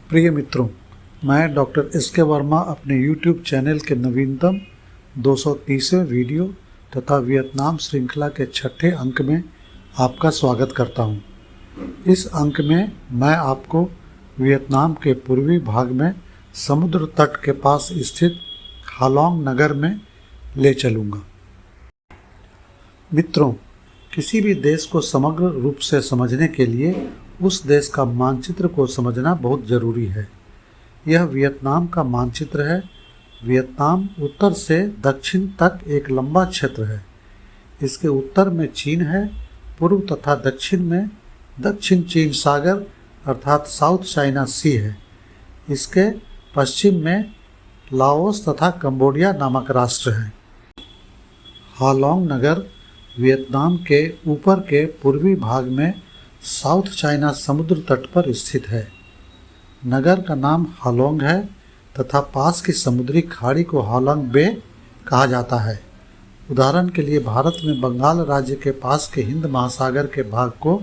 प्रिय मित्रों, मैं डॉक्टर एस के वर्मा अपने YouTube चैनल के नवीनतम 230वें वीडियो तथा वियतनाम श्रृंखला के छठे अंक में आपका स्वागत करता हूं। इस अंक में मैं आपको वियतनाम के पूर्वी भाग में समुद्र तट के पास स्थित हालोंग नगर में ले चलूँगा। मित्रों, किसी भी देश को समग्र रूप से समझने के लिए उस देश का मानचित्र को समझना बहुत ज़रूरी है। यह वियतनाम का मानचित्र है। वियतनाम उत्तर से दक्षिण तक एक लंबा क्षेत्र है। इसके उत्तर में चीन है, पूर्व तथा दक्षिण में दक्षिण चीन सागर अर्थात साउथ चाइना सी है। इसके पश्चिम में लाओस तथा कंबोडिया नामक राष्ट्र हैं। हालोंग नगर वियतनाम के ऊपर के पूर्वी भाग में साउथ चाइना समुद्र तट पर स्थित है। नगर का नाम हालोंग है तथा पास की समुद्री खाड़ी को हालोंग बे कहा जाता है। उदाहरण के लिए भारत में बंगाल राज्य के पास के हिंद महासागर के भाग को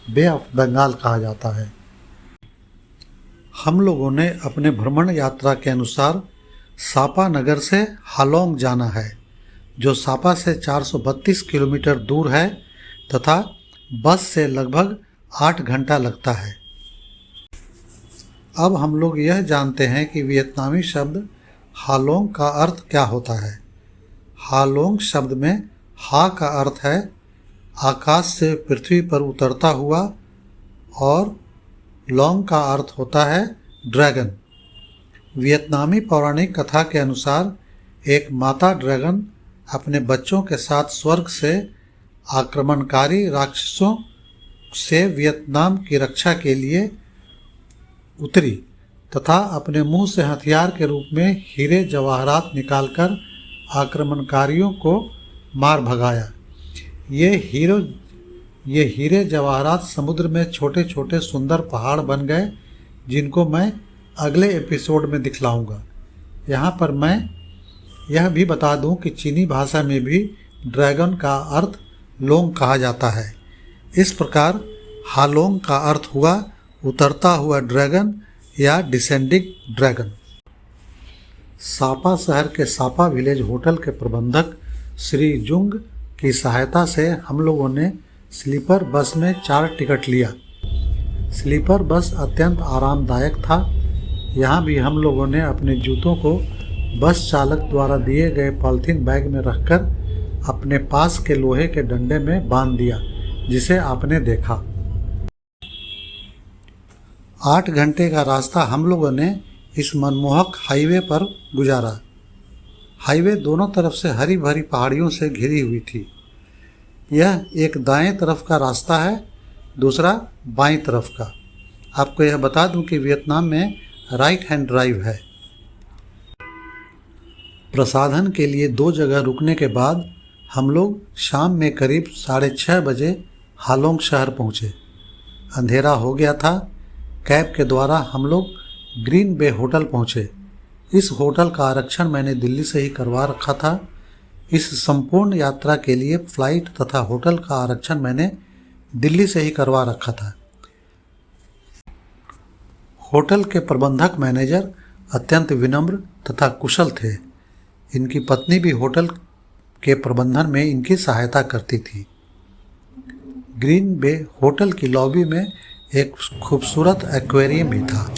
बे ऑफ बंगाल कहा जाता है। हम लोगों ने अपने भ्रमण यात्रा के अनुसार सापा नगर से हालोंग जाना है, जो सापा से 432 किलोमीटर दूर है तथा बस से लगभग 8 घंटा लगता है। अब हम लोग यह जानते हैं कि वियतनामी शब्द हालोंग का अर्थ क्या होता है। हालोंग शब्द में हा का अर्थ है आकाश से पृथ्वी पर उतरता हुआ और लोंग का अर्थ होता है ड्रैगन। वियतनामी पौराणिक कथा के अनुसार एक माता ड्रैगन अपने बच्चों के साथ स्वर्ग से आक्रमणकारी राक्षसों से वियतनाम की रक्षा के लिए उतरी तथा अपने मुंह से हथियार के रूप में हीरे जवाहरात निकालकर आक्रमणकारियों को मार भगाया। ये हीरे जवाहरात समुद्र में छोटे छोटे सुंदर पहाड़ बन गए, जिनको मैं अगले एपिसोड में दिखलाऊंगा। यहाँ पर मैं यह भी बता दूं कि चीनी भाषा में भी ड्रैगन का अर्थ लोंग कहा जाता है। इस प्रकार हालोंग का अर्थ हुआ उतरता हुआ ड्रैगन या डिसेंडिंग ड्रैगन। सापा शहर के सापा विलेज होटल के प्रबंधक श्री जुंग की सहायता से हम लोगों ने स्लीपर बस में 4 टिकट लिया। स्लीपर बस अत्यंत आरामदायक था। यहाँ भी हम लोगों ने अपने जूतों को बस चालक द्वारा दिए गए पॉलिथीन बैग में रखकर अपने पास के लोहे के डंडे में बांध दिया, जिसे आपने देखा। 8 घंटे का रास्ता हम लोगों ने इस मनमोहक हाईवे पर गुजारा। हाईवे दोनों तरफ से हरी भरी पहाड़ियों से घिरी हुई थी। यह एक दाएं तरफ का रास्ता है, दूसरा बाएं तरफ का। आपको यह बता दूं कि वियतनाम में राइट हैंड ड्राइव है। प्रसाधन के लिए 2 जगह रुकने के बाद हम लोग शाम में करीब 6:30 बजे हालोंग शहर पहुँचे। अंधेरा हो गया था। कैब के द्वारा हम लोग ग्रीन बे होटल पहुँचे। इस होटल का आरक्षण मैंने दिल्ली से ही करवा रखा था। इस संपूर्ण यात्रा के लिए फ्लाइट तथा होटल का आरक्षण मैंने दिल्ली से ही करवा रखा था। होटल के प्रबंधक मैनेजर अत्यंत विनम्र तथा कुशल थे। इनकी पत्नी भी होटल के प्रबंधन में इनकी सहायता करती थी। ग्रीन बे होटल की लॉबी में एक खूबसूरत एक्वेरियम भी था।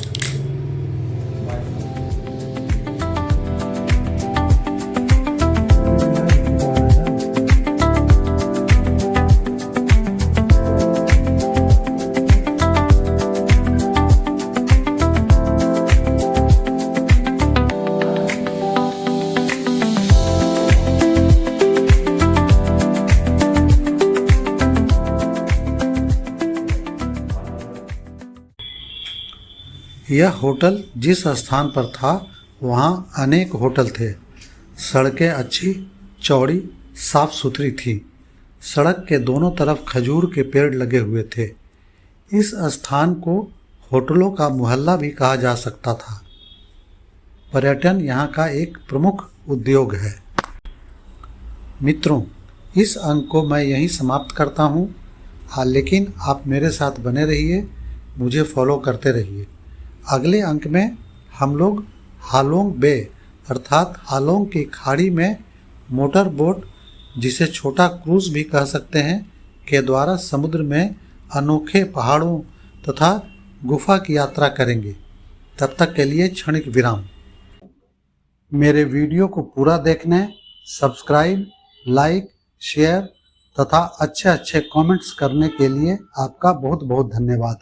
यह होटल जिस स्थान पर था वहाँ अनेक होटल थे। सड़कें अच्छी, चौड़ी, साफ सुथरी थी। सड़क के दोनों तरफ खजूर के पेड़ लगे हुए थे। इस स्थान को होटलों का मोहल्ला भी कहा जा सकता था। पर्यटन यहाँ का एक प्रमुख उद्योग है। मित्रों, इस अंक को मैं यहीं समाप्त करता हूँ। लेकिन आप मेरे साथ बने रहिए, मुझे फॉलो करते रहिए। अगले अंक में हम लोग हालोंग बे अर्थात हालोंग की खाड़ी में मोटर बोट, जिसे छोटा क्रूज भी कह सकते हैं, के द्वारा समुद्र में अनोखे पहाड़ों तथा गुफा की यात्रा करेंगे। तब तक के लिए क्षणिक विराम। मेरे वीडियो को पूरा देखने, सब्सक्राइब, लाइक, शेयर तथा अच्छे अच्छे कमेंट्स करने के लिए आपका बहुत बहुत धन्यवाद।